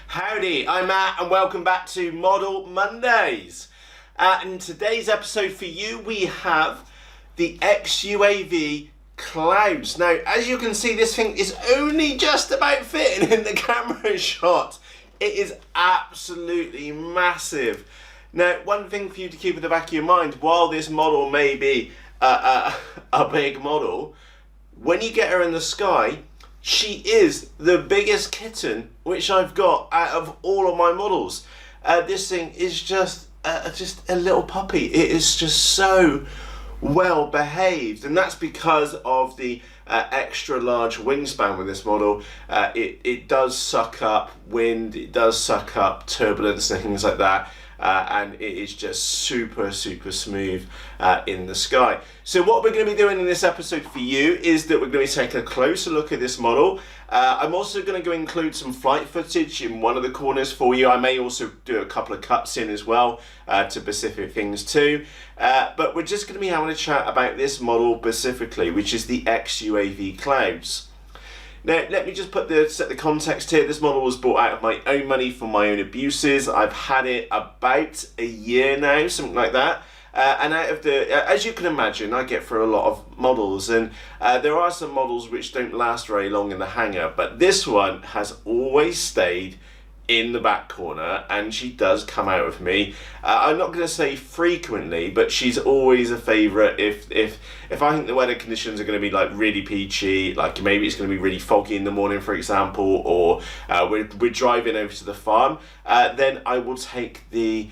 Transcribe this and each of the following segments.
Howdy, I'm Matt and welcome back to Model Mondays. In today's episode for you we have the XUAV Clouds. Now as you can see, this thing is only just about fitting in the camera shot. It is absolutely massive. Now one thing for you to keep in the back of your mind, while this model may be a big model, when you get her in the sky, she is the biggest kitten which I've got out of all of my models. This thing is just a little puppy. It is just so well behaved, and that's because of the extra large wingspan with this model. It does suck up wind, it does suck up turbulence and things like that. And it is just super smooth in the sky. So what we're going to be doing in this episode for you is that we're going to be taking a closer look at this model. I'm also going to include some flight footage in one of the corners for you. I may also do a couple of cuts in as well to specific things too. But we're just going to be having a chat about this model specifically, which is the XUAV Clouds. Now, let me just set the context here. This model was bought out of my own money for my own abuses. I've had it about a year now, something like that. And out of as you can imagine, I get through a lot of models, and there are some models which don't last very long in the hangar, but this one has always stayed in the back corner, and she does come out with me. I'm not going to say frequently, but she's always a favourite if I think the weather conditions are going to be like really peachy, like maybe it's going to be really foggy in the morning, for example, or we're driving over to the farm, then I will take the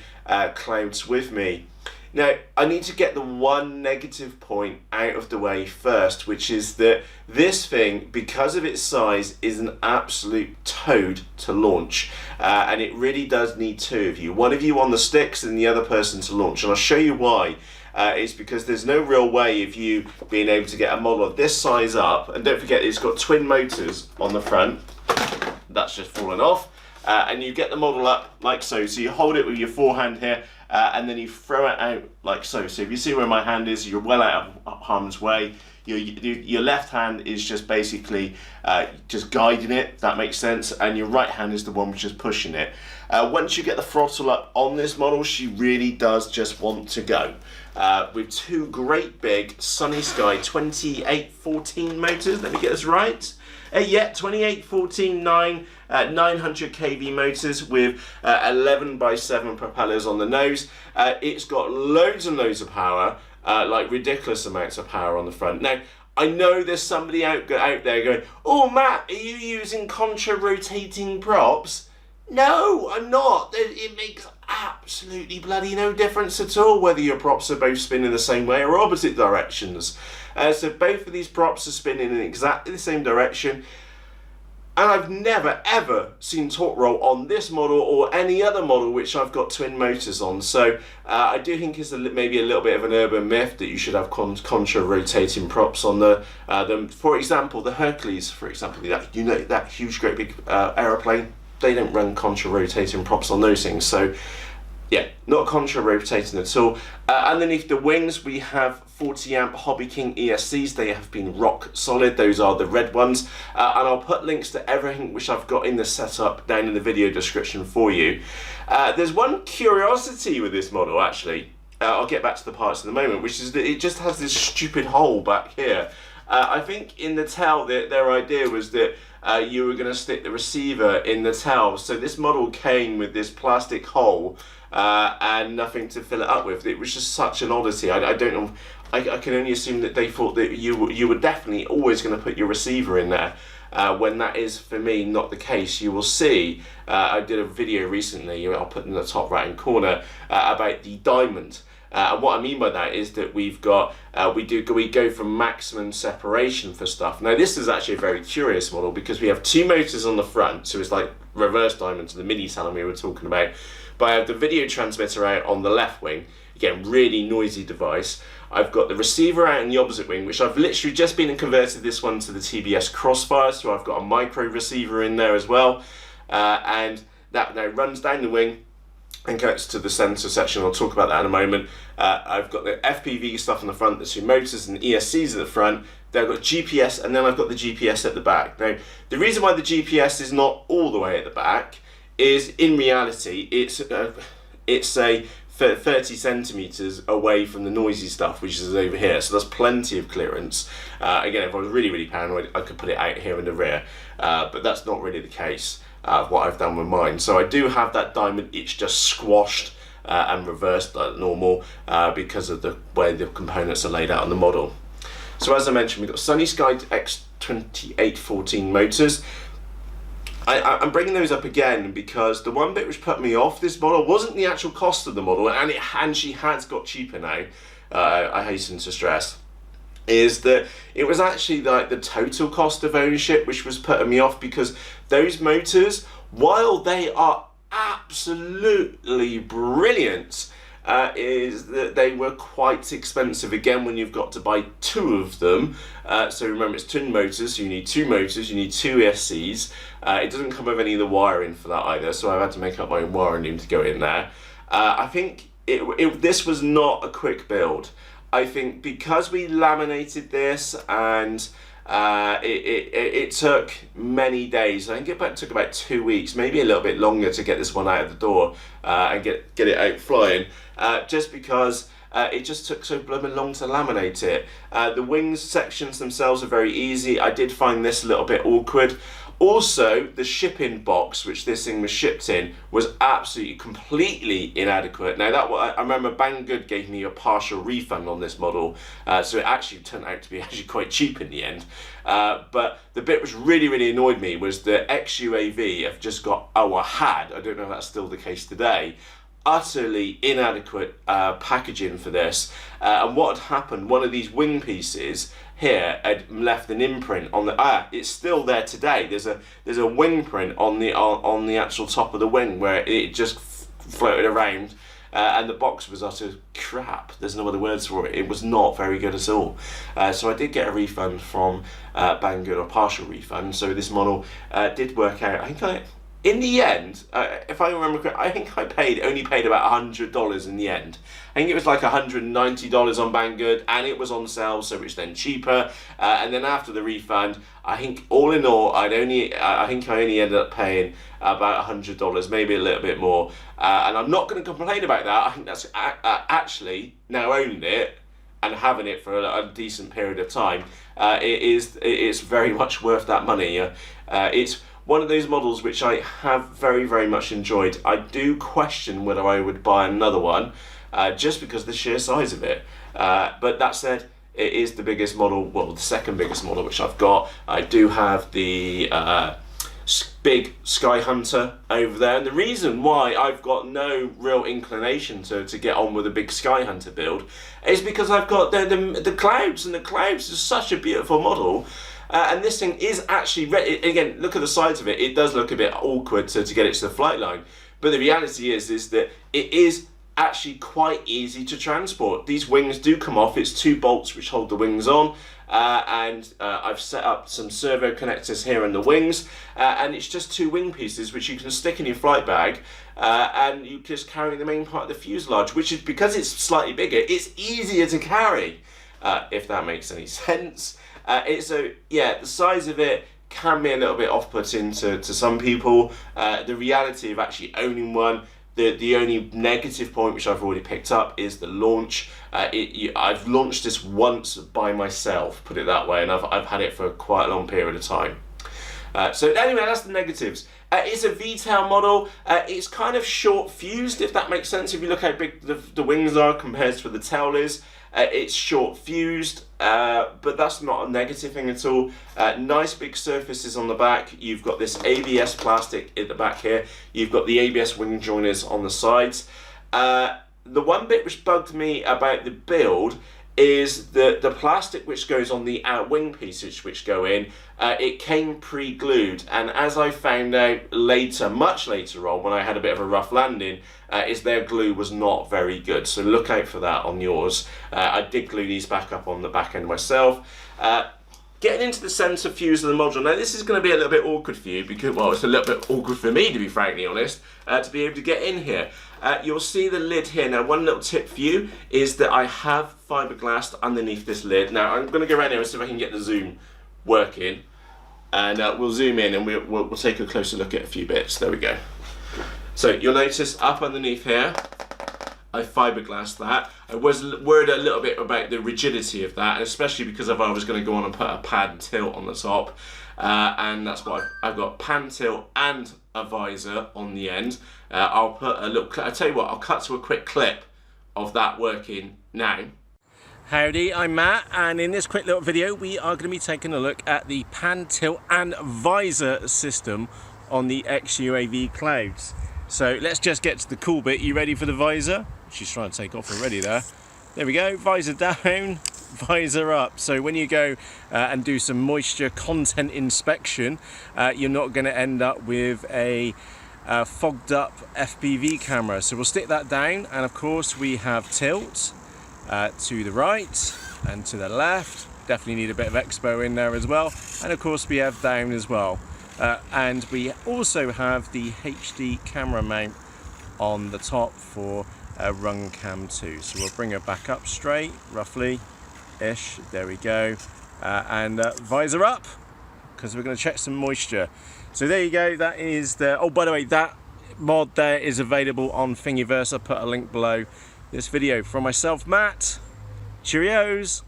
Clouds with me. Now, I need to get the one negative point out of the way first, which is that this thing, because of its size, is an absolute toad to launch. And it really does need two of you. One of you on the sticks and the other person to launch. And I'll show you why. It's because there's no real way of you being able to get a model of this size up. And don't forget, it's got twin motors on the front. That's just fallen off. And you get the model up like so. So you hold it with your forehand here. And then you throw it out like so. So if you see where my hand is, you're well out of harm's way. Your left hand is just basically just guiding it, if that makes sense, and your right hand is the one which is pushing it. Once you get the throttle up on this model, she really does just want to go. With two great big Sunny Sky 2814 motors, let me get this right. 2814 900 kV motors with 11x7 propellers on the nose. It's got loads and loads of power, like ridiculous amounts of power on the front. Now, I know there's somebody out there going, "Oh, Matt, are you using contra-rotating props?" No, I'm not. It makes absolutely bloody no difference at all whether your props are both spinning the same way or opposite directions. So both of these props are spinning in exactly the same direction. And I've never ever seen torque roll on this model or any other model which I've got twin motors on. So I do think it's maybe a little bit of an urban myth that you should have contra-rotating props on them. For example, the Hercules, for example, that huge, great big aeroplane, they don't run contra-rotating props on those things. So yeah, not contra-rotating at all. Underneath the wings, we have 40 amp Hobby King ESCs. They have been rock solid. Those are the red ones. And I'll put links to everything which I've got in the setup down in the video description for you. There's one curiosity with this model, actually. I'll get back to the parts in a moment, which is that it just has this stupid hole back here. I think in the tail, their idea was that you were going to stick the receiver in the tail. So this model came with this plastic hole and nothing to fill it up with. It was just such an oddity. I don't know. I can only assume that they thought that you were definitely always going to put your receiver in there. When that is, for me, not the case. You will see, I did a video recently, I'll put in the top right hand corner, about the diamond. And what I mean by that is that we go from maximum separation for stuff. Now this is actually a very curious model because we have two motors on the front, so it's like reverse diamond to the mini talon we were talking about. But I have the video transmitter out on the left wing, again really noisy device. I've got the receiver out in the opposite wing, which I've literally just been and converted this one to the TBS Crossfire, so I've got a micro receiver in there as well. And that now runs down the wing and connects to the sensor section. I'll talk about that in a moment. I've got the FPV stuff on the front, the two motors and ESCs at the front. Then I've got GPS, and then I've got the GPS at the back. Now, the reason why the GPS is not all the way at the back is in reality it's a 30 centimeters away from the noisy stuff, which is over here, so there's plenty of clearance. Again, if I was really paranoid, I could put it out here in the rear, but that's not really the case of what I've done with mine. So I do have that diamond, it's just squashed and reversed like normal because of the way the components are laid out on the model. So as I mentioned, we've got Sunny Sky X2814 motors. I'm bringing those up again because the one bit which put me off this model wasn't the actual cost of the model, and she has got cheaper now, I hasten to stress, is that it was actually like the total cost of ownership which was putting me off, because those motors, while they are absolutely brilliant, is that they were quite expensive again when you've got to buy two of them. So remember, it's twin motors, so you need two motors, you need two ESCs. It doesn't come with any of the wiring for that either, so I've had to make up my own wiring to go in there. I think this was not a quick build. I think because we laminated this and it took many days. I think it took about 2 weeks, maybe a little bit longer, to get this one out of the door and get it out flying, just because it just took so blooming long to laminate it. The wings sections themselves are very easy. I did find this a little bit awkward. Also, the shipping box which this thing was shipped in was absolutely completely inadequate. Now I remember Banggood gave me a partial refund on this model, so it actually turned out to be actually quite cheap in the end. But the bit which really annoyed me was the XUAV have just got, I don't know if that's still the case today, utterly inadequate packaging for this. And what had happened, one of these wing pieces here had left an imprint on the, it's still there today. There's a wing print on the actual top of the wing where it just floated around, and the box was utter crap. There's no other words for it. It was not very good at all. So I did get a refund from Banggood, or partial refund. So this model did work out. I think in the end, if I remember correctly, I think I only paid about $100 in the end. I think it was like $190 on Banggood, and it was on sale, so it was then cheaper. And then after the refund, I think all in all, I think I only ended up paying about $100, maybe a little bit more. And I'm not going to complain about that. I think that's actually, now owning it and having it for a decent period of time, it's very much worth that money. It's one of those models which I have very much enjoyed. I do question whether I would buy another one, just because of the sheer size of it. But that said, it is the biggest model, well, the second biggest model which I've got. I do have the big Sky Hunter over there, and the reason why I've got no real inclination to get on with a big Sky Hunter build is because I've got the Clouds, and the Clouds is such a beautiful model. And this thing is actually, again, look at the sides of it. It does look a bit awkward to get it to the flight line. But the reality is that it is actually quite easy to transport. These wings do come off. It's two bolts which hold the wings on. And I've set up some servo connectors here in the wings. And it's just two wing pieces which you can stick in your flight bag. And you just carry the main part of the fuselage, which is, because it's slightly bigger, it's easier to carry, if that makes any sense. The size of it can be a little bit off-putting to some people. The reality of actually owning one, the only negative point which I've already picked up is the launch. I've launched this once by myself, put it that way, and I've had it for quite a long period of time. So anyway, that's the negatives. It's a V-tail model. It's kind of short fused, if that makes sense. If you look how big the wings are compared to where the tail is, it's short fused, but that's not a negative thing at all. Nice big surfaces on the back. You've got this ABS plastic at the back here. You've got the ABS wing joiners on the sides. The one bit which bugged me about the build is the plastic which goes on the wing pieces which go in. It came pre-glued, and as I found out later, much later on, when I had a bit of a rough landing, is their glue was not very good, so look out for that on yours. I did glue these back up on the back end myself. Getting into the centre fuse of the module, now this is going to be a little bit awkward for you, because, well, it's a little bit awkward for me, to be frankly honest, to be able to get in here. You'll see the lid here. Now, one little tip for you is that I have fiberglass underneath this lid. Now, I'm going to go around here and see if I can get the zoom working, and we'll zoom in and we'll take a closer look at a few bits. There we go. So you'll notice up underneath here, I fiberglassed that. I was worried a little bit about the rigidity of that, and especially because I was going to go on and put a pad and tilt on the top, and that's why I've got pan tilt and a visor on the end. I'll put a little, I'll tell you what, I'll cut to a quick clip of that working now. Howdy, I'm Matt, and in this quick little video we are going to be taking a look at the pan, tilt and visor system on the XUAV Clouds. So let's just get to the cool bit. You ready for the visor? She's trying to take off already there. There we go, visor down, visor up. So when you go and do some moisture content inspection, you're not going to end up with a fogged up FPV camera. So we'll stick that down, and of course we have tilt to the right and to the left. Definitely need a bit of expo in there as well, and of course we have down as well, and we also have the HD camera mount on the top for run cam 2. So we'll bring her back up straight, roughly ish, there we go, and visor up, because we're going to check some moisture. So there you go, that is the, oh by the way, that mod there is available on Thingiverse. I'll put a link below this video. From myself, Matt, cheerios.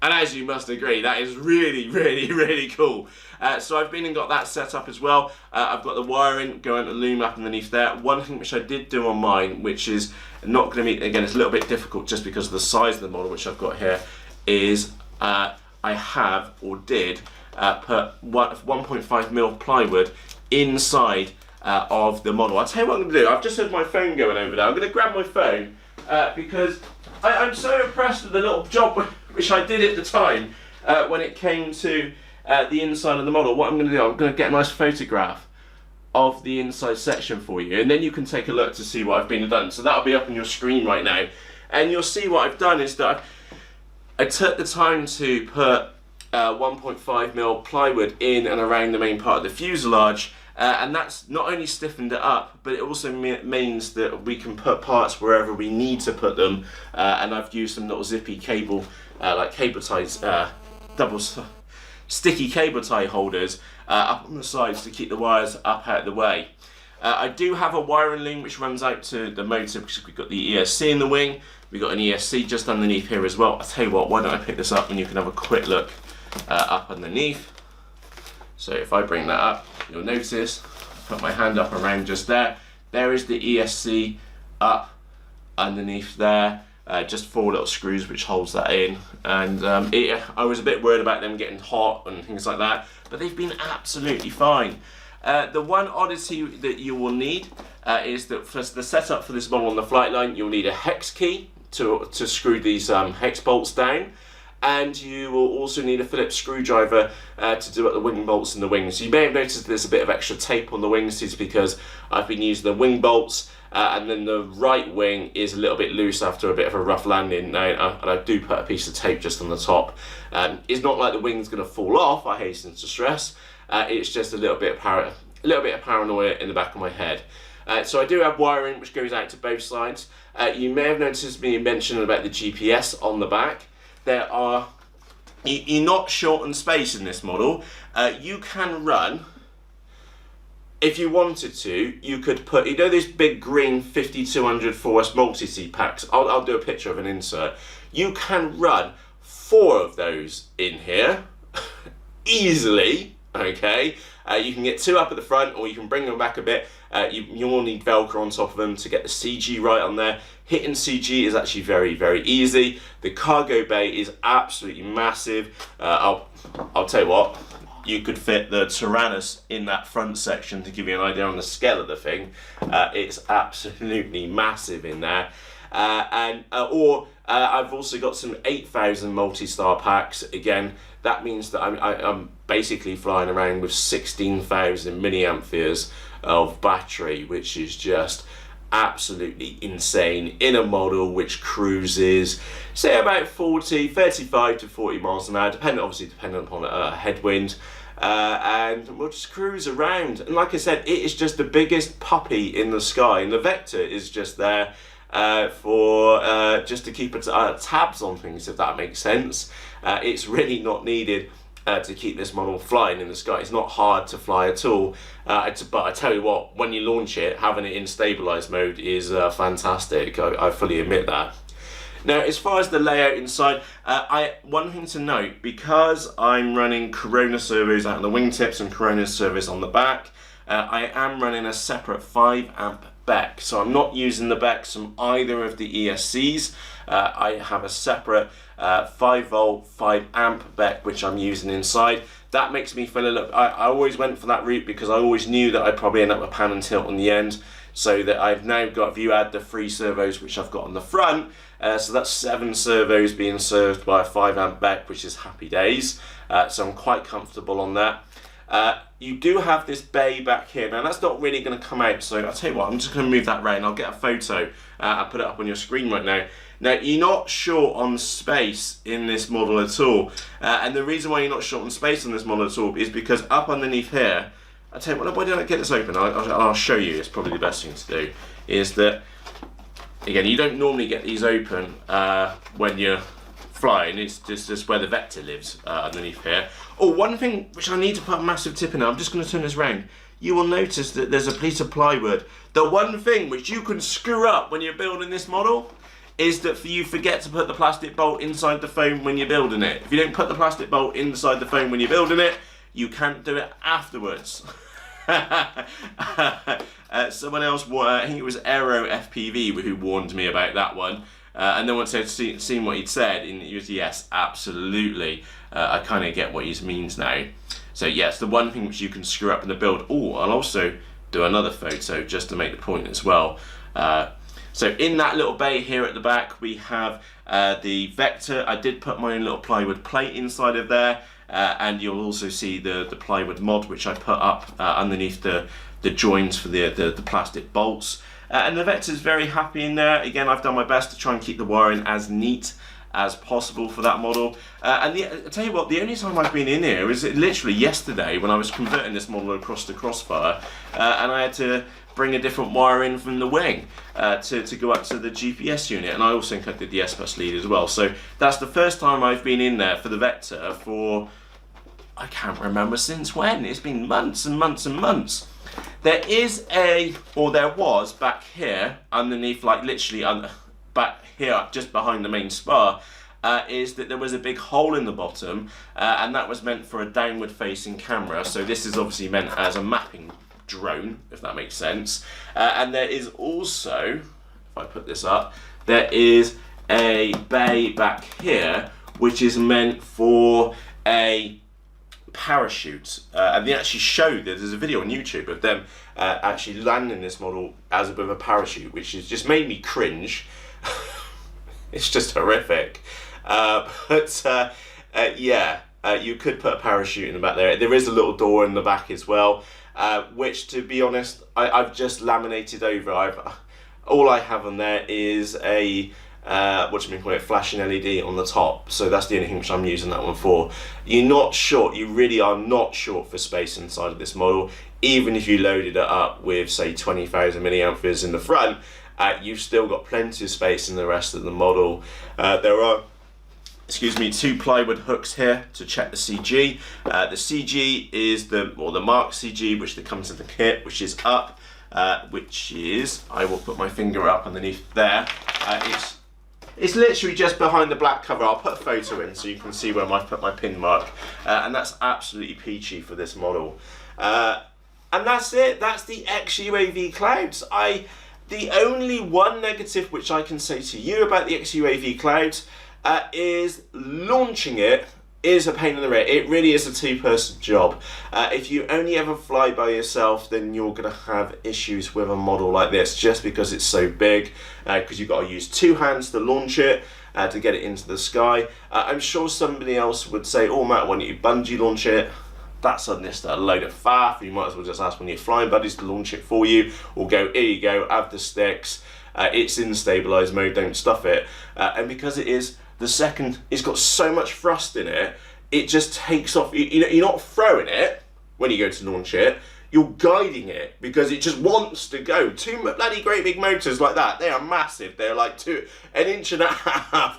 And as you must agree, that is really, really, really cool. So I've been and got that set up as well. I've got the wiring going to loom up underneath there. One thing which I did do on mine, which is not going to be, again, it's a little bit difficult just because of the size of the model which I've got here, is I have, or did, put 1.5mm plywood inside of the model. I'll tell you what I'm going to do. I've just heard my phone going over there. I'm going to grab my phone because I'm so impressed with the little job which I did at the time when it came to the inside of the model. What I'm going to do, I'm going to get a nice photograph of the inside section for you, and then you can take a look to see what I've been done. So that'll be up on your screen right now, and you'll see what I've done is that I took the time to put 1.5mm plywood in and around the main part of the fuselage. And that's not only stiffened it up, but it also means that we can put parts wherever we need to put them. And I've used some little zippy cable, like cable ties, double sticky cable tie holders up on the sides to keep the wires up out of the way. I do have a wiring loom which runs out to the motor because we've got the ESC in the wing. We've got an ESC just underneath here as well. I'll tell you what, why don't I pick this up and you can have a quick look up underneath. So if I bring that up, you'll notice, put my hand up around just there. There is the ESC up underneath there. Just 4 little screws which holds that in. And I was a bit worried about them getting hot and things like that, but they've been absolutely fine. The one oddity that you will need is that for the setup for this model on the flight line, you'll need a hex key to screw these hex bolts down. And you will also need a Phillips screwdriver to do up the wing bolts in the wings. So you may have noticed there's a bit of extra tape on the wings. It's because I've been using the wing bolts, and then the right wing is a little bit loose after a bit of a rough landing. Now, and I do put a piece of tape just on the top. It's not like the wing's going to fall off, I hasten to stress. It's just a little bit of paranoia in the back of my head. So I do have wiring which goes out to both sides. You may have noticed me mention about the GPS on the back. You're not short on space in this model. You can run, if you wanted to, you could put, you know these big green 5200 4S multi-seat packs? I'll do a picture of an insert. You can run 4 of those in here, easily, okay? You can get 2 up at the front, or you can bring them back a bit. You will need Velcro on top of them to get the CG right on there. Hitting CG is actually very, very easy. The cargo bay is absolutely massive. I'll tell you what, you could fit the Tyrannus in that front section to give you an idea on the scale of the thing. It's absolutely massive in there. I've also got some 8,000 MultiStar packs. Again, that means that I'm basically flying around with 16,000 milliamperes of battery, which is just absolutely insane in a model which cruises, say, about 35 to 40 miles an hour, obviously depending upon a headwind. And we'll just cruise around. And like I said, it is just the biggest puppy in the sky, and the Vector is just there for just to keep tabs on things, if that makes sense. It's really not needed to keep this model flying in the sky. It's not hard to fly at all, but I tell you what, when you launch it, having it in stabilized mode is fantastic. I fully admit that. Now, as far as the layout inside, one thing to note, because I'm running Corona servos out on the wingtips and Corona servos on the back, I am running a separate 5 amp BEC. So I'm not using the BECs from either of the ESCs. I have a separate 5 volt, 5 amp BEC which I'm using inside. That makes me feel a little, I always went for that route because I always knew that I'd probably end up with pan and tilt on the end. So that I've now got, if you add the 3 servos which I've got on the front, so that's 7 servos being served by a 5 amp BEC, which is happy days. So I'm quite comfortable on that. You do have this bay back here. Now that's not really going to come out, so I'll tell you what, I'm just going to move that round. I'll get a photo. I'll put it up on your screen right now. Now, you're not short on space in this model at all. And the reason why you're not short on space on this model at all is because up underneath here, I'll tell you what, why don't I get this open? I'll show you, it's probably the best thing to do, is that, again, you don't normally get these open when you're flying. It's just where the vector lives underneath here. Oh, one thing which I need to put a massive tip in, I'm just going to turn this around. You will notice that there's a piece of plywood. The one thing which you can screw up when you're building this model is that you forget to put the plastic bolt inside the foam when you're building it. If you don't put the plastic bolt inside the foam when you're building it, you can't do it afterwards. Someone else, I think it was Aero FPV, who warned me about that one. And then once I'd seen what he'd said, and he was, yes, absolutely. I kind of get what he means now. So yes, the one thing which you can screw up in the build. Oh, I'll also do another photo just to make the point as well. So in that little bay here at the back, we have the vector. I did put my own little plywood plate inside of there. And you'll also see the plywood mod which I put up underneath the joins for the plastic bolts. And the vector's very happy in there. Again, I've done my best to try and keep the wiring as neat as possible for that model. And I'll tell you what, the only time I've been in here is literally yesterday when I was converting this model across the Crossfire, and I had to bring a different wire in from the wing to go up to the GPS unit, and I also think I did the S-Bus lead as well. So that's the first time I've been in there for the vector for, I can't remember since when. It's been months and months and months. There was back here underneath, like literally back here just behind the main spar, is that there was a big hole in the bottom, and that was meant for a downward facing camera. So this is obviously meant as a mapping drone, if that makes sense. And there is also, if I put this up, there is a bay back here which is meant for a parachute, and they actually showed that there's a video on YouTube of them actually landing this model as with a parachute, which has just made me cringe. It's just horrific. Yeah, you could put a parachute in the back there. There is a little door in the back as well, which, to be honest, I've just laminated over. All I have on there is a flashing LED on the top. So that's the only thing which I'm using that one for. You're not short, you really are not short for space inside of this model. Even if you loaded it up with, say, 20,000 milliamperes in the front, you've still got plenty of space in the rest of the model. There are, 2 plywood hooks here to check the CG. The CG is the Mark CG, which comes in the kit, which is up, which is, I will put my finger up underneath there. It's literally just behind the black cover. I'll put a photo in so you can see where I put my pin mark. And that's absolutely peachy for this model. And that's it. That's the XUAV Clouds. The only one negative which I can say to you about the XUAV Clouds is launching it is a pain in the rear. It really is a two-person job. If you only ever fly by yourself, then you're going to have issues with a model like this just because it's so big, because you've got to use 2 hands to launch it, to get it into the sky. I'm sure somebody else would say, oh Matt, why don't you bungee launch it? That's just a load of faff. You might as well just ask one of your flying buddies to launch it for you, or go, here you go, have the sticks. It's in stabilized mode, don't stuff it. And because it is the second, it's got so much thrust in it, it just takes off. You're not throwing it when you go to launch it, you're guiding it because it just wants to go. 2 bloody great big motors like that, they are massive. They're like 1.5 inches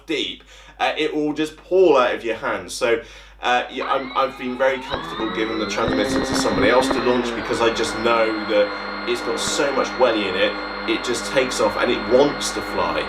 deep. It will just pour out of your hands. So Yeah, I've been very comfortable giving the transmitter to somebody else to launch, because I just know that it's got so much welly in it, it just takes off and it wants to fly.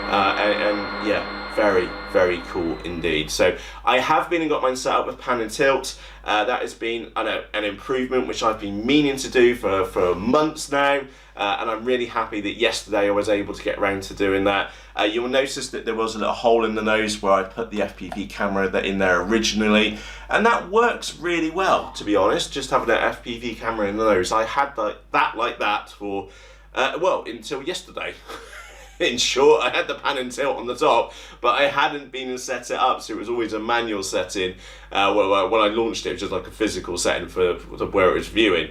And yeah, very, very cool indeed. So I have been and got mine set up with pan and tilt. That has been an improvement which I've been meaning to do for months now. And I'm really happy that yesterday I was able to get around to doing that. You'll notice that there was a little hole in the nose where I put the FPV camera in there originally, and that works really well, to be honest, just having an FPV camera in the nose. I had that for, well, until yesterday. In short, I had the pan and tilt on the top, but I hadn't been and set it up, so it was always a manual setting. Well, when I launched it was just like a physical setting for where it was viewing.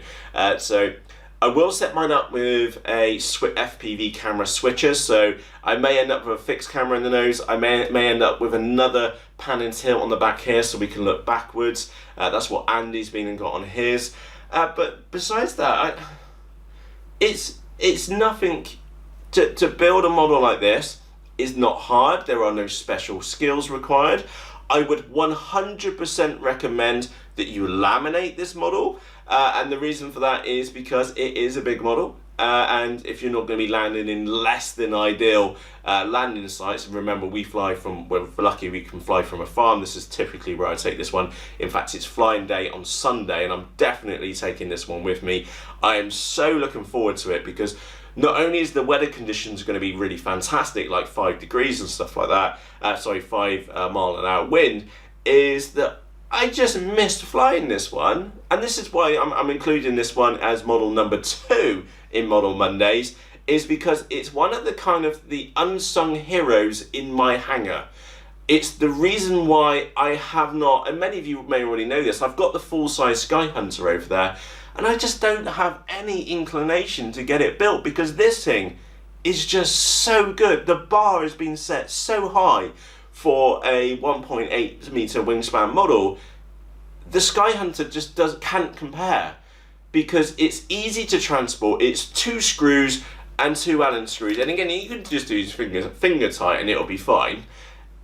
So I will set mine up with a FPV camera switcher, so I may end up with a fixed camera in the nose. I may end up with another pan and tilt on the back here so we can look backwards. That's what Andy's been and got on his. But besides that, it's nothing. To build a model like this is not hard. There are no special skills required. I would 100% recommend that you laminate this model, and the reason for that is because it is a big model, and if you're not going to be landing in less than ideal landing sites, and remember we're lucky we can fly from a farm. This is typically where I take this one. In fact, it's flying day on Sunday, and I'm definitely taking this one with me. I am so looking forward to it, because not only is the weather conditions going to be really fantastic, like 5 degrees and stuff like that, 5 mile an hour wind, is that I just missed flying this one. And this is why I'm including this one as model number 2 in Model Mondays, is because it's one of the unsung heroes in my hangar. It's the reason why I have not, and many of you may already know this, I've got the full-size Sky Hunter over there, and I just don't have any inclination to get it built, because this thing is just so good. The bar has been set so high for a 1.8 meter wingspan model. The Sky Hunter just can't compare, because it's easy to transport. It's 2 screws and 2 Allen screws, and again, you can just do finger tight and it'll be fine.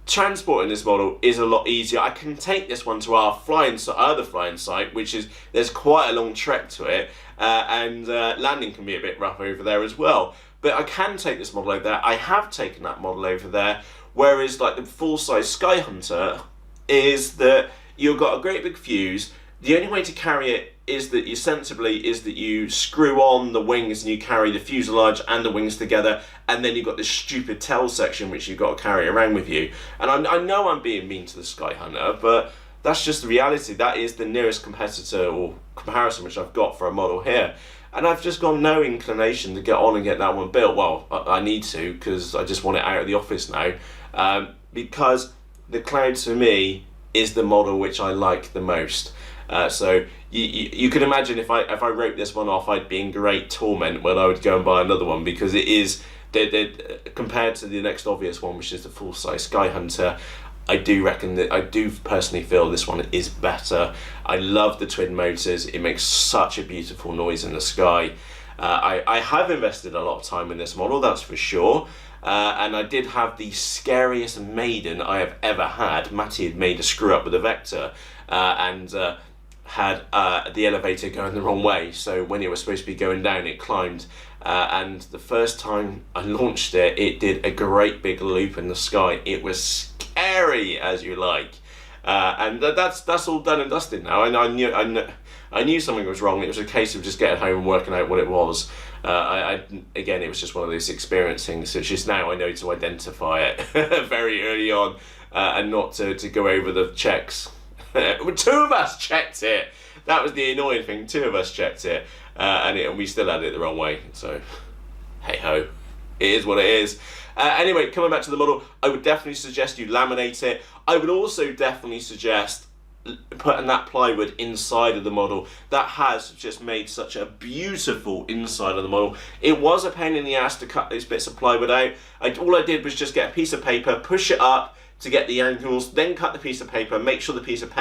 Transporting this model is a lot easier. I can take this one to our other flying site, which is, there's quite a long trek to it, and landing can be a bit rough over there as well. But I can take this model over there. I have taken that model over there, whereas like the full-size Sky Hunter is that you've got a great big fuse. The only way to carry it is that you screw on the wings and you carry the fuselage and the wings together, and then you've got this stupid tail section which you've got to carry around with you. And I know I'm being mean to the Sky Hunter, but that's just the reality. That is the nearest competitor or comparison which I've got for a model here. And I've just got no inclination to get on and get that one built. Well, I need to, because I just want it out of the office now. Because the Clouds for me is the model which I like the most. So you can imagine if I wrote this one off, I'd be in great torment when I would go and buy another one, because it is, compared to the next obvious one, which is the full-size Sky Hunter, I do personally feel this one is better. I love the twin motors. It makes such a beautiful noise in the sky. I have invested a lot of time in this model, that's for sure. And I did have the scariest maiden I have ever had. Matty had made a screw up with a vector, and had the elevator going the wrong way, so when it was supposed to be going down, it climbed, and the first time I launched it, it did a great big loop in the sky. It was scary as you like, and that's all done and dusted now. And I knew something was wrong. It was a case of just getting home and working out what it was. Again, it was just one of those experience things. So it's just now I know to identify it very early on, and not to go over the checks. 2 of us checked it. That was the annoying thing. 2 of us checked it, and we still had it the wrong way. So, hey ho, it is what it is. Anyway, coming back to the model, I would definitely suggest you laminate it. I would also definitely suggest putting that plywood inside of the model. That has just made such a beautiful inside of the model. It was a pain in the ass to cut those bits of plywood out. All I did was just get a piece of paper, push it up to get the angles, then cut the piece of paper, make sure the piece of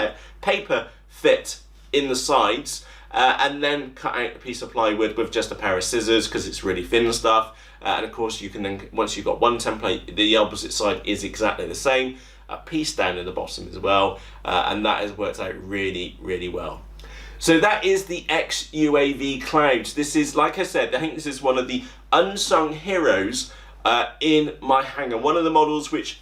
paper fit in the sides, and then cut out a piece of plywood with just a pair of scissors, because it's really thin stuff. And of course you can then, once you've got one template, the opposite side is exactly the same. a piece down in the bottom as well, and that has worked out really, really well. So that is the XUAV Clouds. This is, like I said, I think this is one of the unsung heroes in my hangar. One of the models which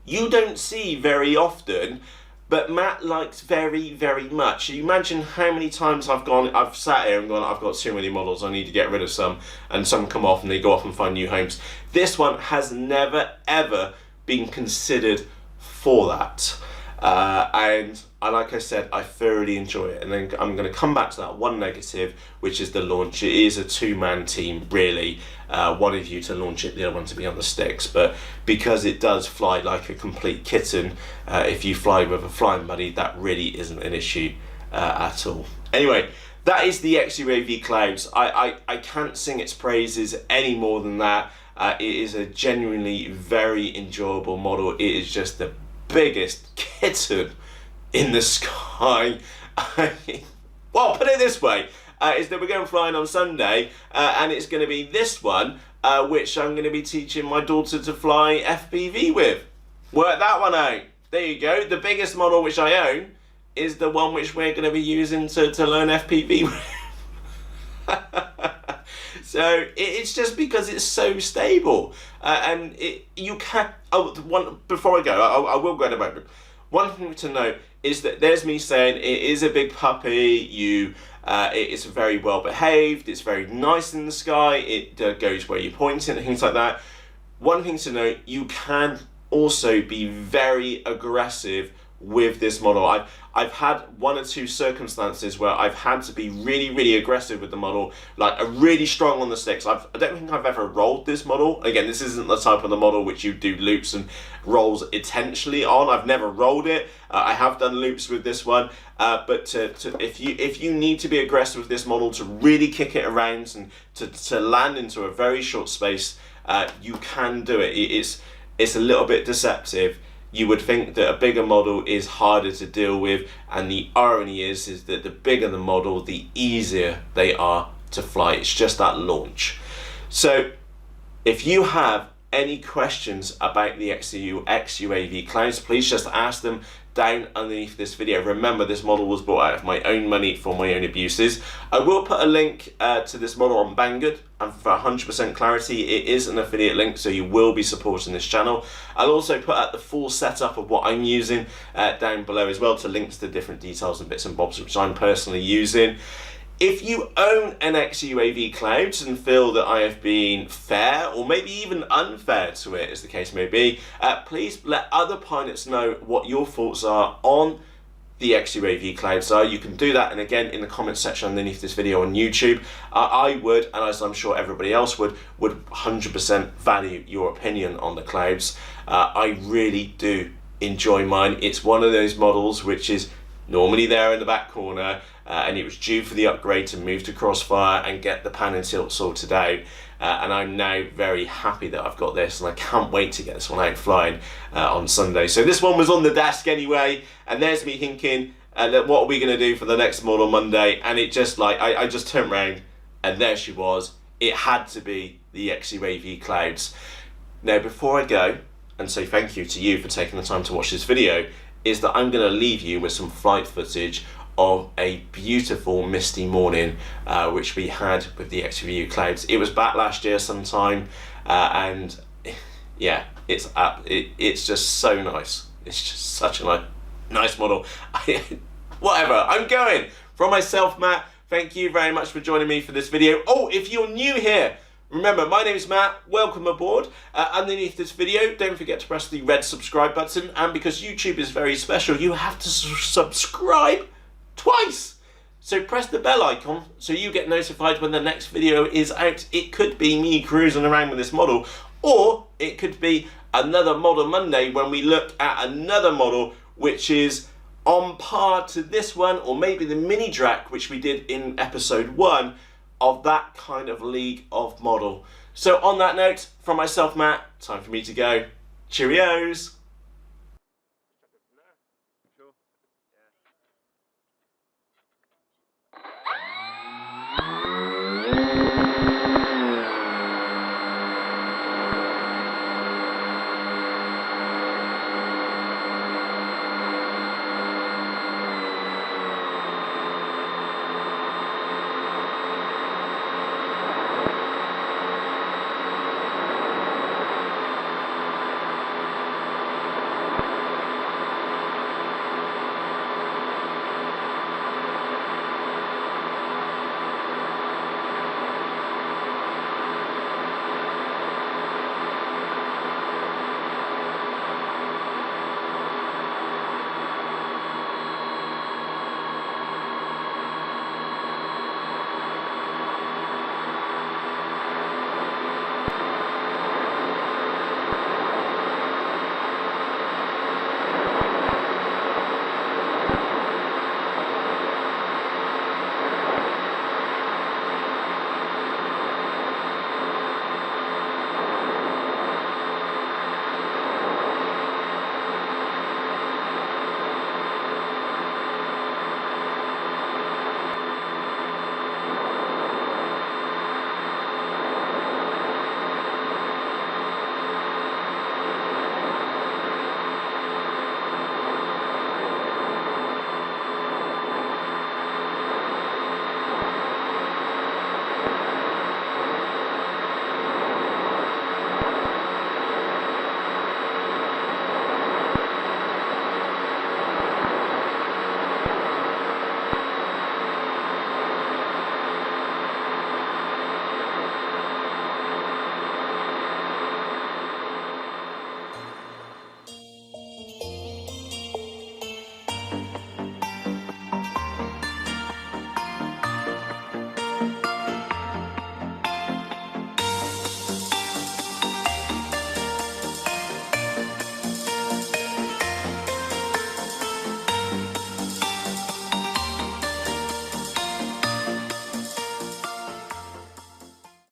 you don't see very often, but Matt likes very, very much. You imagine how many times I've sat here and gone, I've got too many models, I need to get rid of some, and some come off and they go off and find new homes. This one has never, ever been considered for that. And like I said, I thoroughly enjoy it. And then I'm going to come back to that one negative, which is the launch. It is a two-man team, really. One of you to launch it, the other one to be on the sticks. But because it does fly like a complete kitten, if you fly with a flying buddy, that really isn't an issue at all. Anyway, that is the XUAV Clouds. I can't sing its praises any more than that. It is a genuinely very enjoyable model. It is just the biggest kitten in the sky. Well, put it this way, is that we're going flying on Sunday, and it's going to be this one, which I'm going to be teaching my daughter to fly FPV with. Work that one out. There you go. The biggest model which I own is the one which we're going to be using to learn FPV with. So it's just because it's so stable, and you can. Before I go, I will go in a moment. One thing to note is that there's me saying it is a big puppy. It is very well behaved. It's very nice in the sky. It goes where you point it and things like that. One thing to note: you can also be very aggressive with this model. I've had one or two circumstances where I've had to be really, really aggressive with the model, like really strong on the sticks. I don't think I've ever rolled this model. Again, this isn't the type of the model which you do loops and rolls intentionally on. I've never rolled it. I have done loops with this one, but if you need to be aggressive with this model to really kick it around and to land into a very short space, you can do it. It's a little bit deceptive. You would think that a bigger model is harder to deal with, and the irony is that the bigger the model, the easier they are to fly. It's just that launch. So if you have any questions about the XUAV Clouds, please just ask them down underneath this video. Remember, this model was bought out of my own money for my own abuses. I will put a link to this model on Banggood, and for 100% clarity, it is an affiliate link, so you will be supporting this channel. I'll also put out the full setup of what I'm using down below as well, to links to different details and bits and bobs which I'm personally using. If you own an XUAV Clouds and feel that I have been fair or maybe even unfair to it, as the case may be, please let other pilots know what your thoughts are on the XUAV Clouds. You can do that, and again, in the comments section underneath this video on YouTube. I would, and as I'm sure everybody else would 100% value your opinion on the Clouds. I really do enjoy mine. It's one of those models which is normally there in the back corner, and it was due for the upgrade to move to Crossfire and get the pan and tilt sorted out, and I'm now very happy that I've got this, and I can't wait to get this one out flying on Sunday. So this one was on the desk anyway, and there's me thinking, what are we going to do for the next model Monday? And it just I just turned around and there she was. It had to be the XUAV Clouds. Now, before I go and say thank you to you for taking the time to watch this video, is that I'm going to leave you with some flight footage of a beautiful misty morning which we had with the XUAV Clouds. It was back last year sometime, and yeah, it's just so nice. It's just such a nice model. Whatever, I'm going. From myself, Matt, thank you very much for joining me for this video. Oh, if you're new here, remember, my name is Matt, welcome aboard. Underneath this video, don't forget to press the red subscribe button, and because YouTube is very special, you have to subscribe twice. So press the bell icon so you get notified when the next video is out. It could be me cruising around with this model, or it could be another Model Monday when we look at another model which is on par to this one, or maybe the mini Drac which we did in episode 1 of that kind of league of model. So on that note, from myself, Matt, time for me to go. Cheerios.